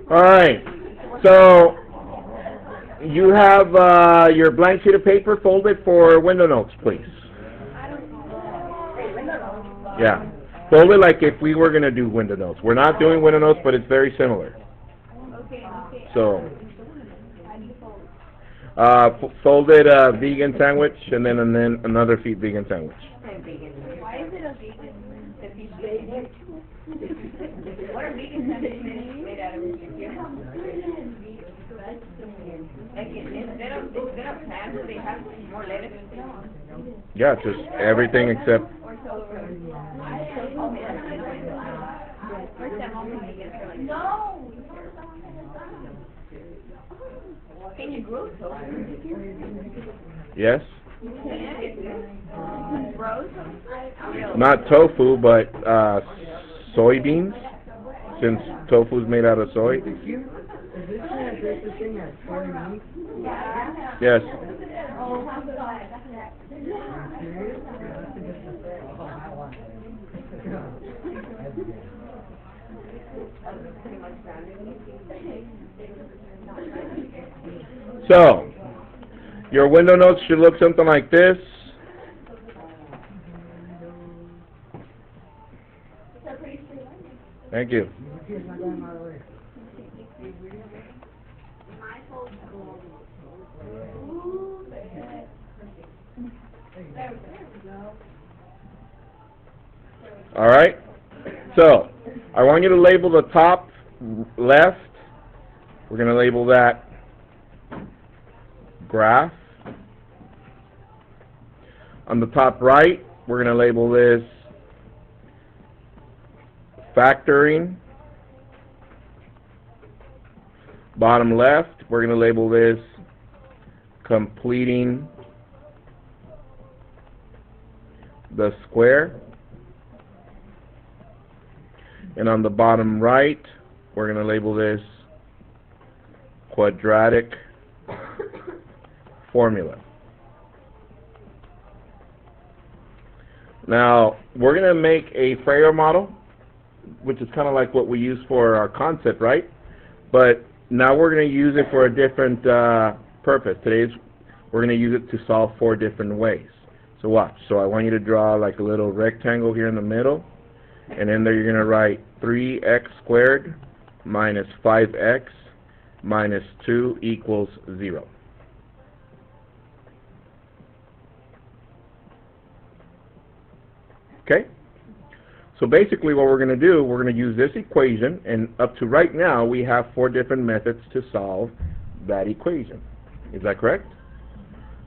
All right. So you have your blank sheet of paper folded for window notes, please. Yeah. Fold it like if we were going to do window notes. We're not doing window notes, but it's very similar. So, folded vegan sandwich, and then another vegan sandwich. Why is it a vegan? What are vegan sandwiches made out of? Like instead of pants, they have more lettuce. Yeah, just everything except. No. Can you grow tofu? Yes. Grow? Not tofu, but soybeans, since tofu is made out of soy. Yes. So, your window notes should look something like this. Thank you. All right. So, I want you to label the top left. We're going to label that graph. On the top right, we're going to label this factoring. Bottom left, we're going to label this completing the square. And on the bottom right, we're going to label this quadratic formula. Now, we're going to make a Frayer model, which is kind of like what we use for our concept, right? But now we're going to use it for a different purpose. Today, we're going to use it to solve 4 different ways. So watch. So I want you to draw like a little rectangle here in the middle. And in there, you're going to write 3x squared minus 5x minus 2 equals 0. Okay? So basically what we're going to do, we're going to use this equation, and up to right now, we have 4 different methods to solve that equation. Is that correct?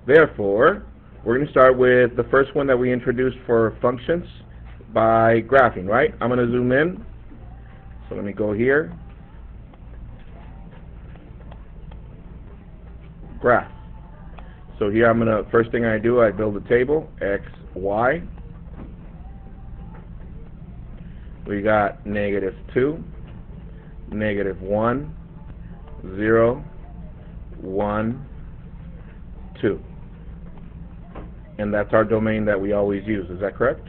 Therefore, we're going to start with the first one that we introduced for functions by graphing, right? I'm going to zoom in. So let me go here. Graph. So here I'm going to, first thing I do, I build a table, x, y. We got -2, -1, 0, 1, 2. And that's our domain that we always use. Is that correct?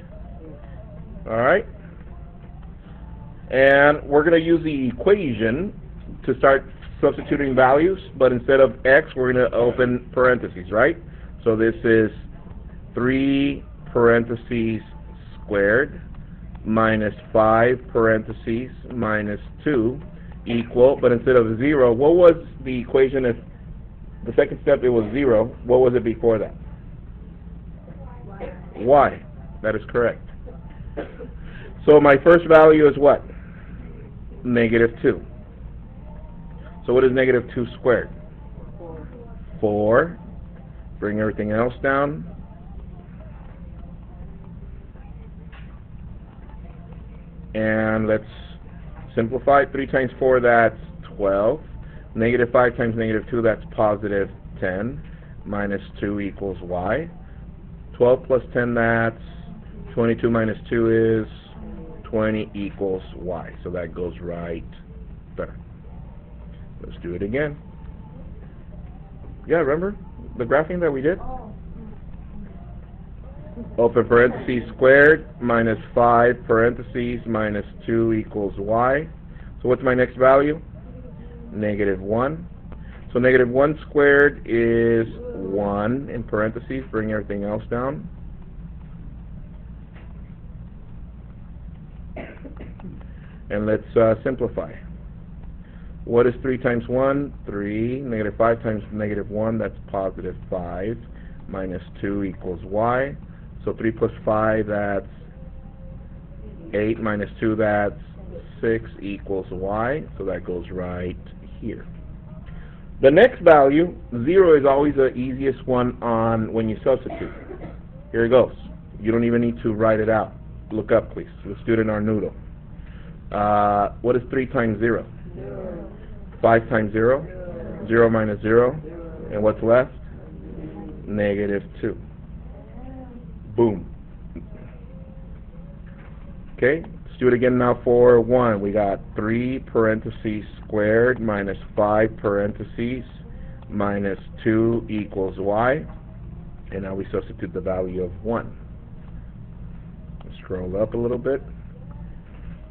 All right. And we're going to use the equation to start substituting values, but instead of x, we're going to open parentheses, right? So this is 3 parentheses squared minus 5 parentheses minus 2 equal, but instead of 0, what was the equation if the second step it was 0? What was it before that? Y. That is correct. So my first value is what? -2. So what is -2 squared? 4. Bring everything else down. And let's simplify. 3 times 4, that's 12. -5 times -2, that's positive 10. Minus 2 equals y. 12 plus 10, that's 22 minus 2 is 20 equals y. So that goes right there. Let's do it again. Yeah, remember the graphing that we did? Open parentheses squared minus 5 parentheses minus 2 equals y. So what's my next value? negative 1. So negative 1 squared is 1 in parentheses. Bring everything else down. And let's simplify. What is 3 times 1? 3. Negative 5 times negative 1, that's positive 5. Minus 2 equals y. So 3 plus 5, that's 8. Minus 2, that's 6 equals y. So that goes right here. The next value, 0, is always the easiest one on when you substitute. Here it goes. You don't even need to write it out. Look up, please. Let's do it in our noodle. What is 3 times 0? 0. 5 times 0? 0 minus 0. And what's left? Negative 2. Boom. Okay, let's do it again now for 1. We got 3 parentheses squared minus 5 parentheses minus 2 equals y. And now we substitute the value of 1. Let's scroll up a little bit.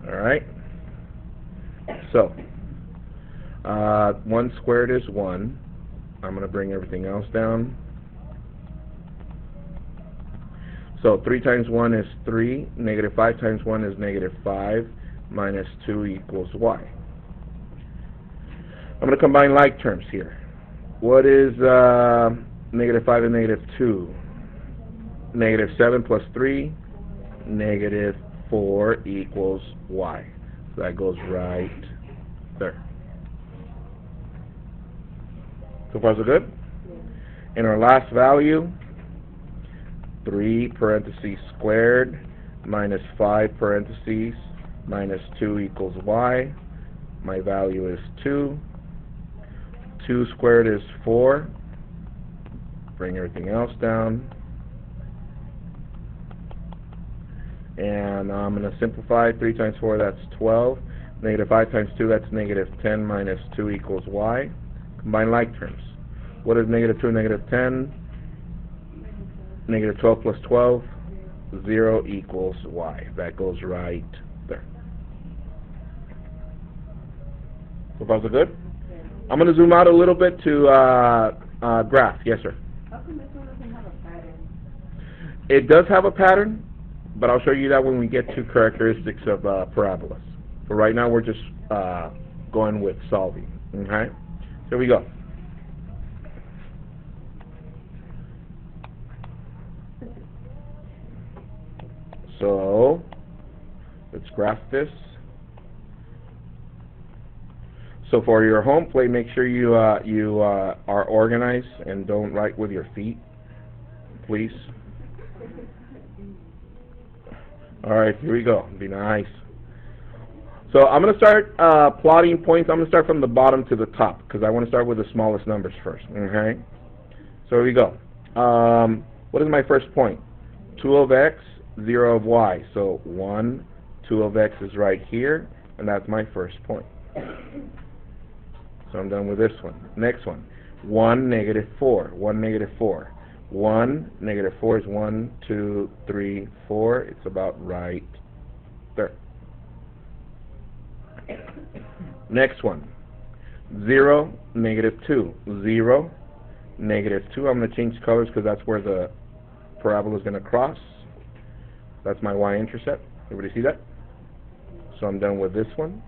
Alright. So, 1 squared is 1. I'm going to bring everything else down. So 3 times 1 is 3. Negative 5 times 1 is negative 5. Minus 2 equals y. I'm going to combine like terms here. What is negative 5 and negative 2? Negative 7 plus 3. Negative 4 equals y. So that goes right there. So far so good? In our last value, 3 parentheses squared minus 5 parentheses minus 2 equals y. My value is 2. 2 squared is 4. Bring everything else down. And I'm going to simplify. 3 times 4, that's 12. Negative 5 times 2, that's negative 10 minus 2 equals y. Combine like terms. What is negative 2 and negative 10? Negative 12 plus 12, 0 equals y. That goes right there. So far so good? I'm going to zoom out a little bit to graph. Yes, sir? How come this one doesn't have a pattern? It does have a pattern, but I'll show you that when we get to characteristics of parabolas. But right now we're just going with solving. Okay? Here we go. So, let's graph this. So for your home plate, make sure you are organized and don't write with your feet, please. All right, here we go. Be nice. So I'm going to start plotting points. I'm going to start from the bottom to the top because I want to start with the smallest numbers first. Okay. So here we go. What is my first point? 2 of x, 0 of y. So 1, 2 of x is right here, and that's my first point. So I'm done with this one. Next one. 1, negative 4. 1, negative 4. 1, negative 4 is 1, 2, 3, 4. It's about right there. Next one. 0, negative 2. 0, negative 2. I'm going to change colors because that's where the parabola is going to cross. That's my y-intercept. Everybody see that? So I'm done with this one.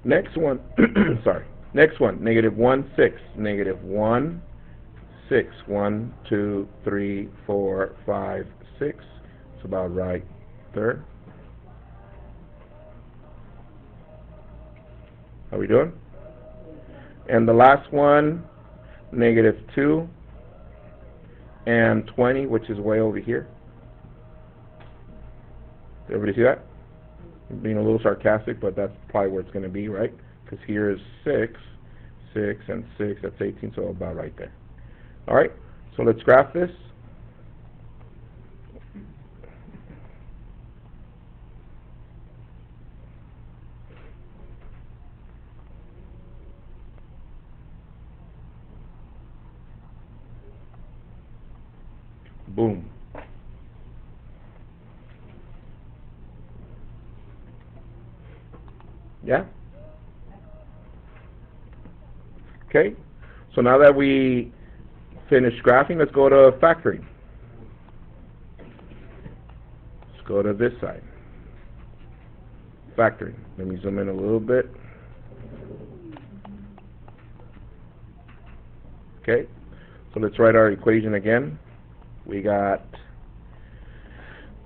Next one, sorry. Next one, negative 1, 6. Negative 1, 6. 1, 2, 3, 4, 5, 6. It's about right there. How we doing? And the last one, negative 2 and 20, which is way over here. Everybody see that? I'm being a little sarcastic, but that's probably where it's going to be, right? Because here is 6, 6, and 6. That's 18, so about right there. All right, so let's graph this. Boom. Yeah? Okay? So now that we finished graphing, let's go to factoring. Let's go to this side. Factoring. Let me zoom in a little bit. Okay? So let's write our equation again. We got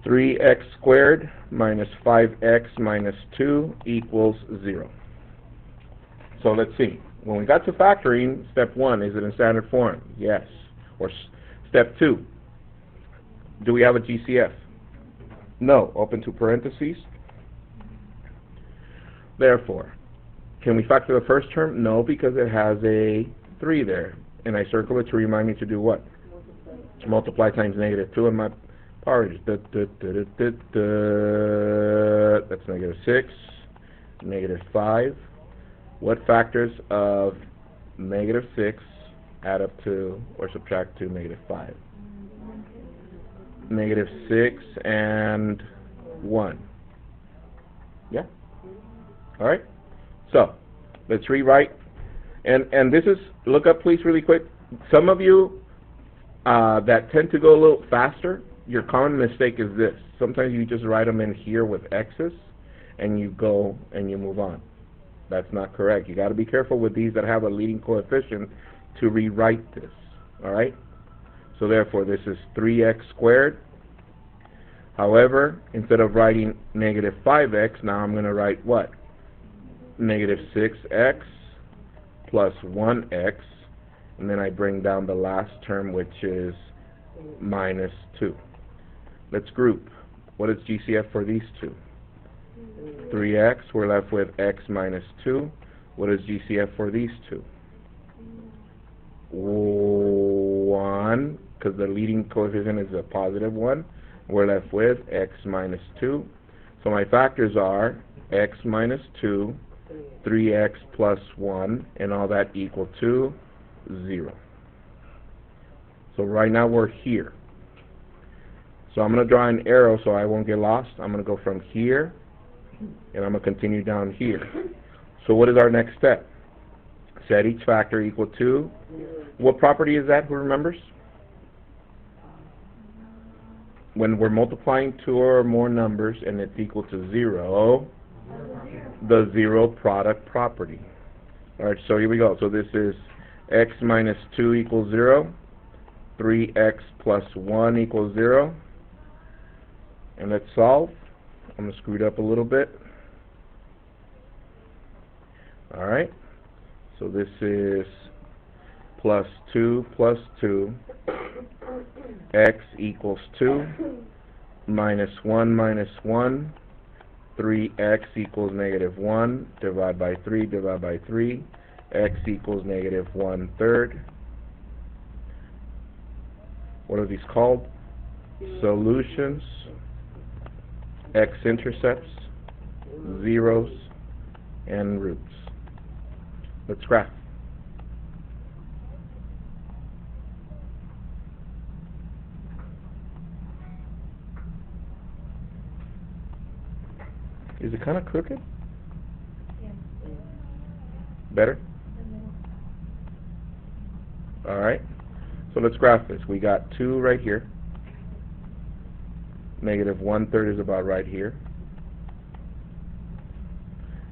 3x squared minus 5x minus 2 equals 0. So let's see. When we got to factoring, step 1, is it in standard form? Yes. Or step 2, do we have a GCF? No. Open to parentheses. Therefore, can we factor the first term? No, because it has a 3 there. And I circle it to remind me to do what? Multiply times negative 2 in my powers. That's negative 6, negative 5. What factors of negative 6 add up to or subtract to negative 5? Negative 6 and 1. Yeah? Alright? So, let's rewrite. And this is, look up please really quick. Some of you that tend to go a little faster, your common mistake is this. Sometimes you just write them in here with X's and you go and you move on. That's not correct. You got to be careful with these that have a leading coefficient to rewrite this. Alright? So therefore this is 3x squared. However, instead of writing negative 5x, now I'm going to write what? Negative 6x plus 1x, and then I bring down the last term, which is minus 2. Let's group. What is GCF for these two? 3x, we're left with x minus 2. What is GCF for these two? 1, because the leading coefficient is a positive 1. We're left with x minus 2. So my factors are x minus 2, 3x plus 1, and all that equal to 0. So right now we're here. So I'm going to draw an arrow so I won't get lost. I'm going to go from here, and I'm going to continue down here. So what is our next step? Set each factor equal to, what property is that, who remembers? When we're multiplying two or more numbers and it's equal to 0, the zero product property. Alright, so here we go. So this is x minus 2 equals 0, 3x plus 1 equals 0, and let's solve. I'm going to screw it up a little bit. Alright, so this is plus 2 plus 2, x equals 2, minus 1 minus 1, 3x equals negative 1, divide by 3, divide by 3, x equals negative 1/3. What are these called? Solutions, x-intercepts, zeros, and roots. Let's graph. Is it kind of crooked? Yeah. Better? Alright. So let's graph this. We got 2 right here. Negative 1/3 is about right here.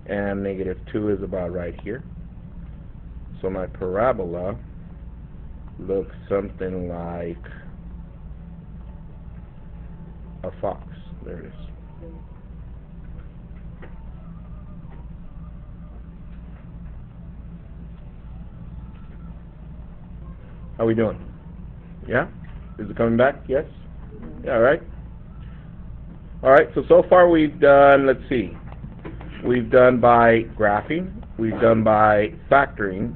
And negative 2 is about right here. So my parabola looks something like a fox. There it is. How we doing? Yeah? Is it coming back? Yes? Yeah, alright. Alright, so far we've done, let's see, we've done by graphing, we've done by factoring,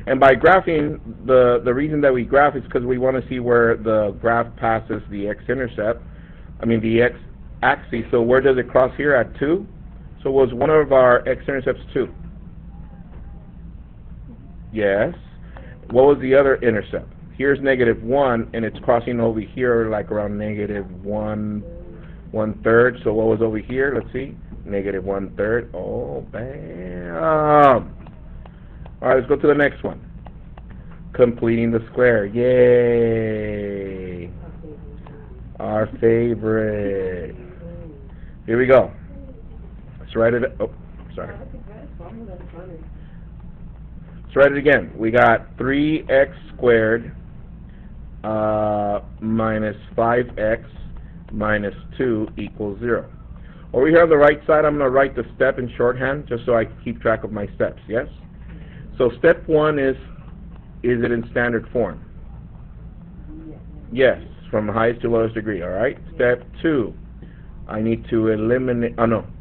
and by graphing, the reason that we graph is because we want to see where the graph passes the x-intercept, the x-axis. So where does it cross here? At 2? So was one of our x-intercepts 2? Yes. What was the other intercept? Here's negative 1, and it's crossing over here like around negative 1/3. So what was over here? Let's see. Negative 1/3. Oh, bam. Alright, let's go to the next one. Completing the square. Yay! Our favorite. Here we go. Let's write it. Oh, sorry. Let's write it again. We got 3x squared minus 5x minus 2 equals 0. Over here on the right side, I'm going to write the step in shorthand just so I can keep track of my steps, yes? So step 1 is it in standard form? Yes, from highest to lowest degree, all right? Step 2, I need to eliminate,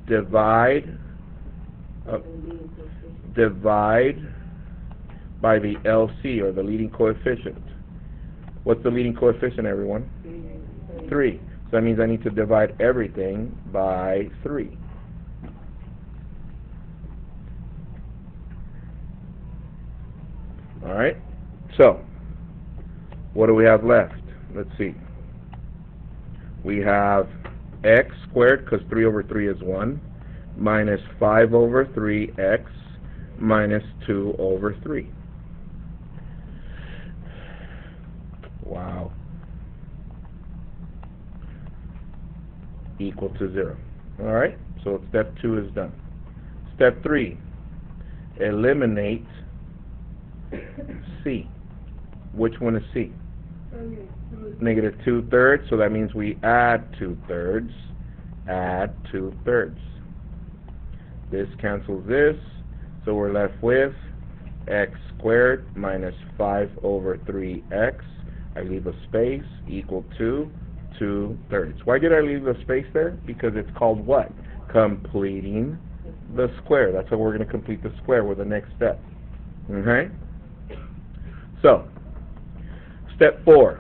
divide by the LC, or the leading coefficient. What's the leading coefficient, everyone? 3. So that means I need to divide everything by 3. All right? So, what do we have left? Let's see. We have x squared, because 3 over 3 is 1, minus 5 over 3x minus 2 over 3. Wow. Equal to 0. All right? So step 2 is done. Step 3, eliminate C. Which one is C? Negative 2/3, so that means we add 2/3. Add 2/3. This cancels this, so we're left with x squared minus 5 over 3x. I leave a space, equal to 2/3. Why did I leave a space there? Because it's called what? Completing the square. That's how we're going to complete the square with the next step. Okay? So, step 4.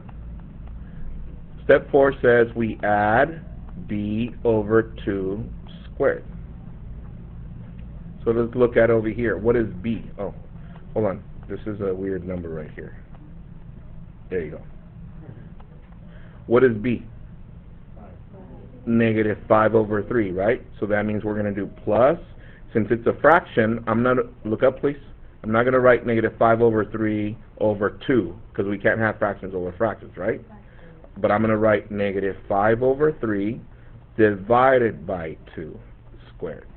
Step 4 says we add b over 2 squared. So let's look at over here. What is b? Oh, hold on. This is a weird number right here. There you go. What is b? Negative 5 over 3, right? So that means we're going to do plus. Since it's a fraction, I'm not, look up please. I'm not going to write negative 5 over 3 over 2, because we can't have fractions over fractions, right? But I'm going to write negative 5 over 3 divided by 2 squared.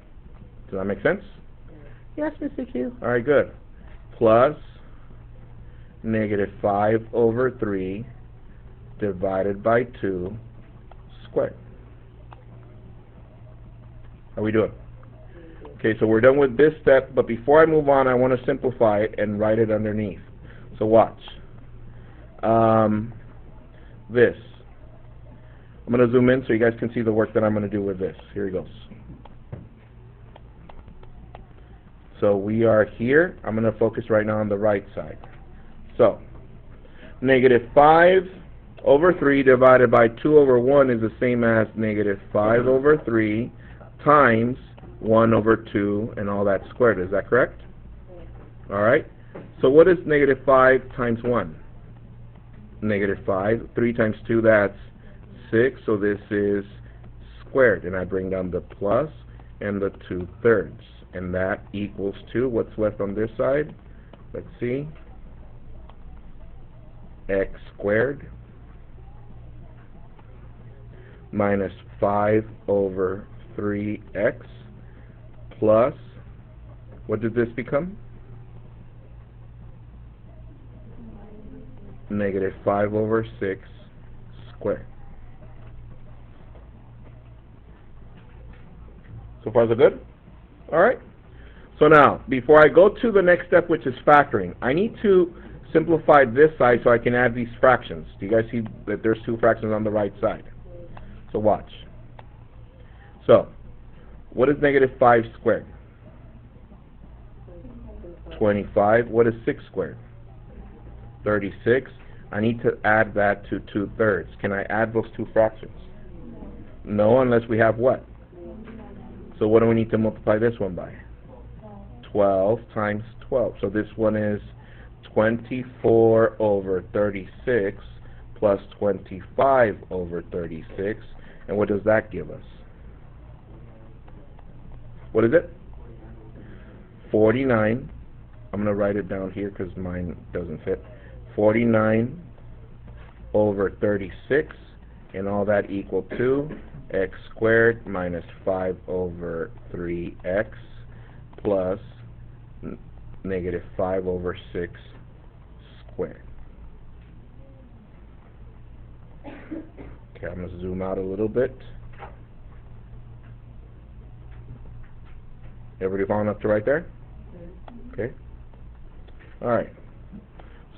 Does that make sense? Yes, Mr. Q. All right, good. Plus negative 5 over 3 divided by 2 squared. How we doing? Okay, so we're done with this step, but before I move on, I want to simplify it and write it underneath. So watch. This. I'm going to zoom in so you guys can see the work that I'm going to do with this. Here it goes. So we are here. I'm going to focus right now on the right side. So, negative 5 over 3 divided by 2 over 1 is the same as negative 5 over 3 times 1 over 2 and all that squared. Is that correct? Alright. So what is negative 5 times 1? Negative 5. 3 times 2, that's 6. So this is squared. And I bring down the plus and the 2/3. And that equals to, what's left on this side? Let's see. X squared minus 5 over 3x plus, what did this become? Negative 5 over 6 squared. So far so good? Alright. So now, before I go to the next step, which is factoring, I need to simplify this side so I can add these fractions. Do you guys see that there's 2 fractions on the right side? So watch. So, what is negative 5 squared? 25. What is 6 squared? 36. I need to add that to 2/3. Can I add those 2 fractions? No, unless we have what? So what do we need to multiply this one by? 12 times 12. So this one is 24 over 36 plus 25 over 36. And what does that give us? What is it? 49. I'm going to write it down here because mine doesn't fit. 49 over 36, and all that equal to x squared minus 5 over 3x plus negative 5 over 6 squared. Okay, I'm going to zoom out a little bit. Everybody following up to right there? Okay. Alright.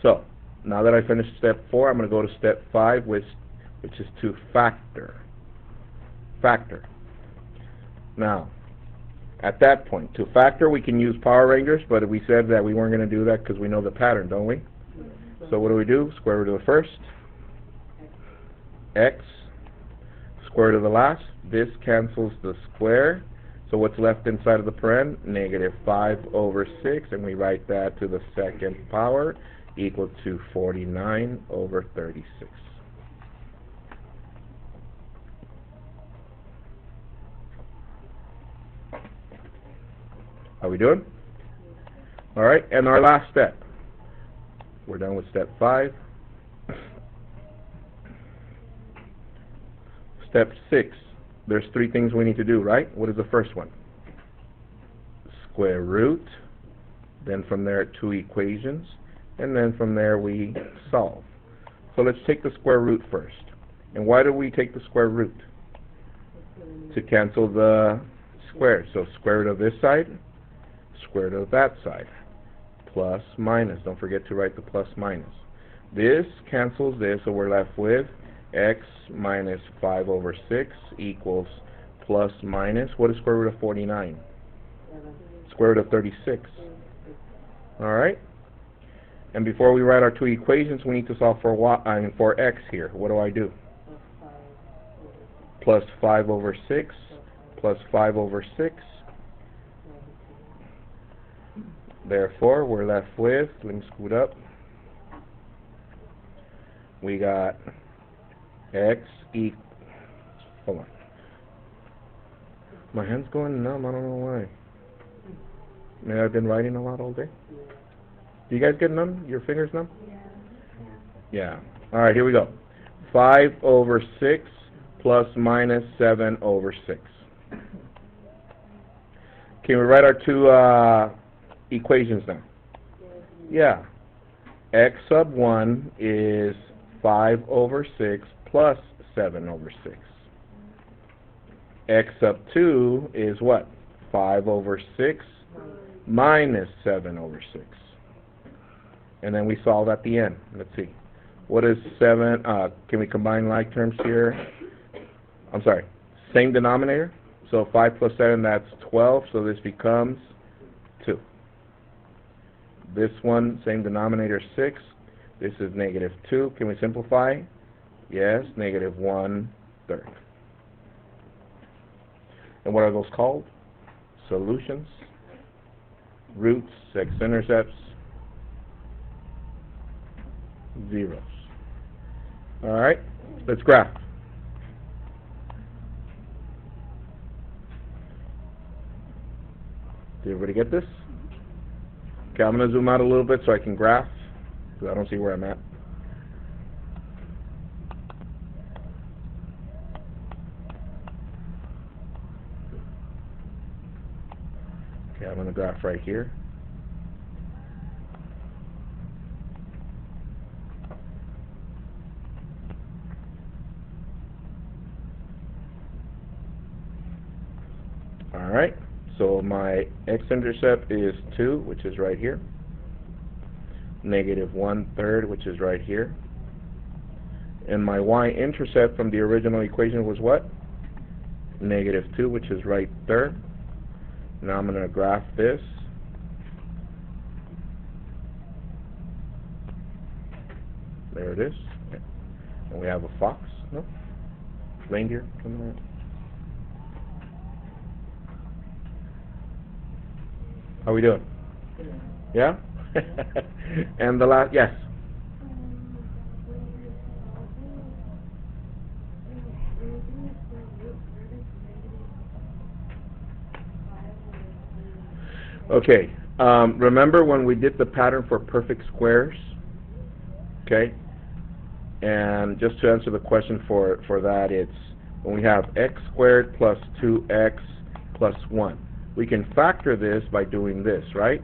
So, now that I finished step 4, I'm going to go to step 5, which is to factor. Factor. Now, at that point, to factor, we can use Power Rangers, but we said that we weren't going to do that because we know the pattern, don't we? So what do? Square root of the first, x, square root of the last. This cancels the square. So what's left inside of the paren? Negative 5 over 6, and we write that to the second power, equal to 49 over 36. How we doing? Alright, and our last step. We're done with step 5. Step 6. There's 3 things we need to do, right? What is the first one? Square root. Then from there, 2 equations. And then from there, we solve. So let's take the square root first. And why do we take the square root? To cancel the squares. So square root of this side, square root of that side. Plus, minus. Don't forget to write the plus, minus. This cancels this, so we're left with x minus 5 over 6 equals plus minus. What is square root of 49? Square root of 36. Alright? And before we write our 2 equations, we need to solve for y, for x here. What do? Plus 5 over 6 plus 5 over 6. Therefore, we're left with, let me scoot up, we got x equals, hold on, my hand's going numb, I don't know why. Maybe I've been writing a lot all day. Do you guys get numb? Your fingers numb? Yeah. Alright, here we go. 5 over 6 plus minus 7 over 6. Can we write our 2 equations now? Yeah. X sub 1 is 5 over 6 plus 7 over 6. X sub 2 is what? 5 over 6 minus 7 over 6. And then we solve at the end. Let's see. What is 7? Can we combine like terms here? I'm sorry. Same denominator. So 5 plus 7, that's 12. So this becomes 2. This one, same denominator, 6. This is negative 2. Can we simplify? Yes, negative 1/3. And what are those called? Solutions, roots, x-intercepts, zeros. Alright, let's graph. Did everybody get this? Okay, I'm going to zoom out a little bit so I can graph, because I don't see where I'm at. Okay, I'm going to graph right here. Alright, so my x-intercept is 2, which is right here. Negative 1/3, which is right here. And my y-intercept from the original equation was what? Negative 2, which is right there. Now I'm going to graph this. There it is. And we have a fox. No? Reindeer coming out. How we doing? Yeah? And the last, yes? Okay, remember when we did the pattern for perfect squares? Okay? And just to answer the question for that, it's when we have x squared plus 2x plus 1. We can factor this by doing this, right?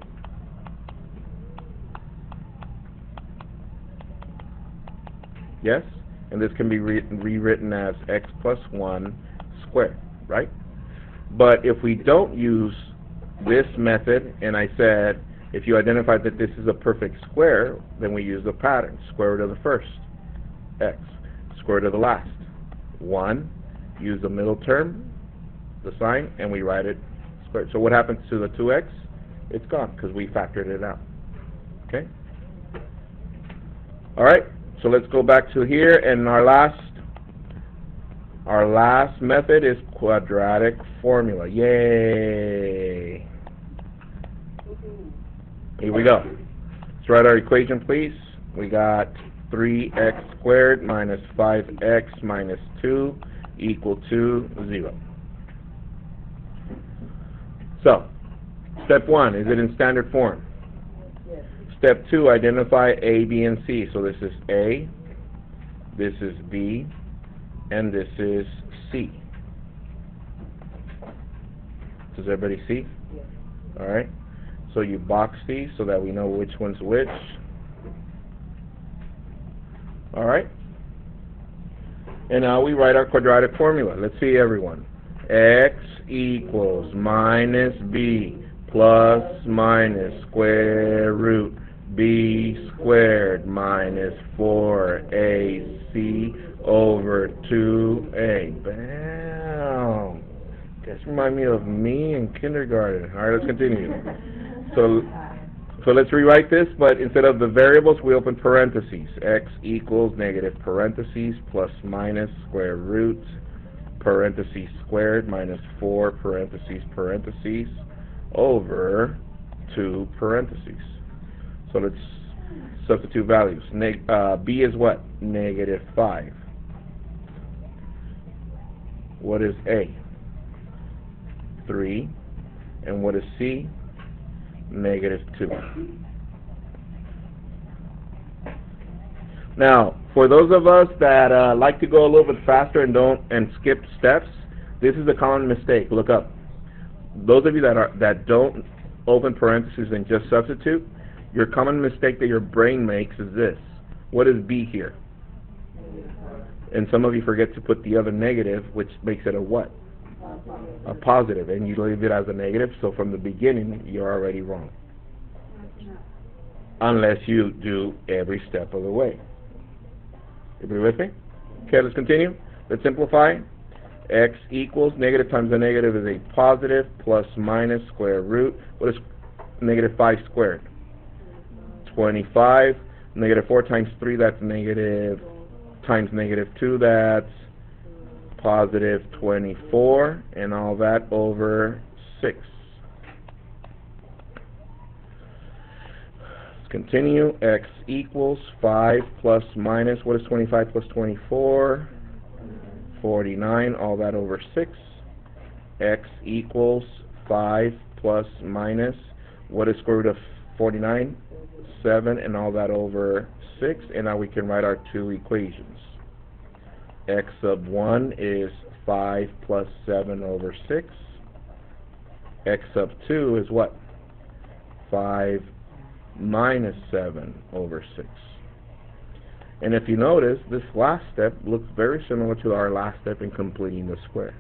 Yes? And this can be rewritten as x plus 1 squared, right? But if we don't use this method, and I said, if you identify that this is a perfect square, then we use the pattern. Square root of the first, x. Square root of the last, 1. Use the middle term, the sign, and we write it squared. So what happens to the 2x? It's gone, because we factored it out. Okay? Alright, so let's go back to here, and our last method is quadratic formula. Yay! Here we go. Let's write our equation, please. We got 3x squared minus 5x minus 2 equal to 0. So, step 1, is it in standard form? Yes. Step 2, identify A, B, and C. So this is A, this is B, and this is C. Does everybody see? Yes. Alright. So you box these so that we know which one's which. Alright. And now we write our quadratic formula. Let's see, everyone. X equals minus B plus minus square root B squared minus 4AC over 2A. Bam! Guys, remind me of me in kindergarten. Alright, let's continue. So let's rewrite this, but instead of the variables, we open parentheses. X equals negative parentheses plus minus square root parentheses squared minus 4 parentheses over 2 parentheses. So let's substitute values. B is what? Negative 5. What is A? 3. And what is C? Negative 2. Now, for those of us that like to go a little bit faster and skip steps, this is a common mistake. Look up. Those of you that don't open parentheses and just substitute, your common mistake that your brain makes is this. What is B here? And some of you forget to put the other negative, which makes it a what? A positive, and you leave it as a negative, so from the beginning you're already wrong. Unless you do every step of the way. Everybody with me? Okay, let's continue. Let's simplify. X equals negative times a negative is a positive plus minus square root. What is negative 5 squared? 25. Negative 4 times 3, that's negative times negative 2, that's positive 24, and all that over 6. Let's continue. X equals 5 plus minus, what is 25 plus 24? 49, all that over 6. X equals 5 plus minus, what is square root of 49? 7, and all that over 6. And now we can write our two equations. X sub 1 is 5 plus 7 over 6. X sub 2 is what? 5 minus 7 over 6. And if you notice, this last step looks very similar to our last step in completing the square.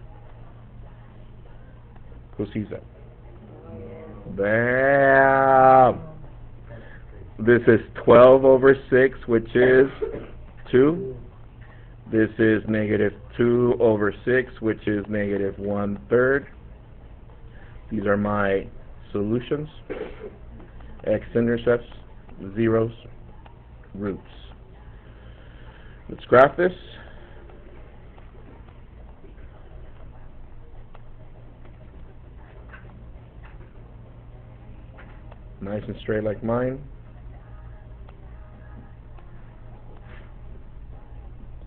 Who sees that? Bam! This is 12 over 6, which is 2. This is negative 2 over 6, which is negative 1/3. These are my solutions. X-intercepts, zeros, roots. Let's graph this. Nice and straight like mine.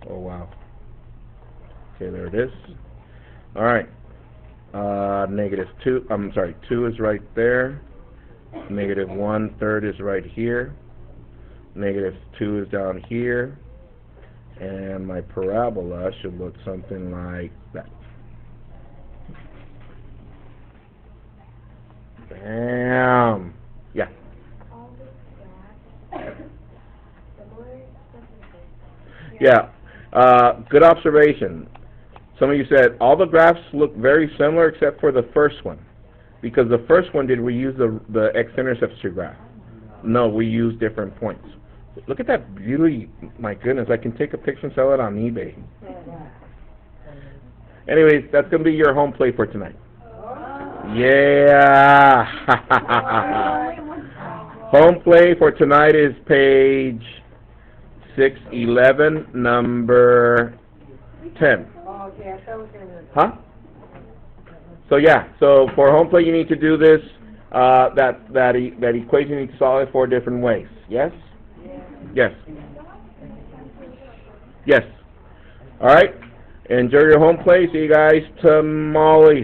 Oh wow. Okay, there it is. Alright. Negative 2, 2 is right there. Negative 1/3 is right here. Negative 2 is down here. And my parabola should look something like that. Bam! Yeah. Yeah. Good observation. Some of you said all the graphs look very similar except for the first one. Because the first one, did we use the x-intercept graph? No, we used different points. Look at that beauty. My goodness, I can take a picture and sell it on eBay. Anyways, that's going to be your home plate for tonight. Yeah! Home plate for tonight is page 611, number 10. Huh? So yeah, so for home plate you need to do this, that equation you need to solve it 4 different ways. Yes? Yes. Yes. Alright. Enjoy your home plate. See you guys tomorrow.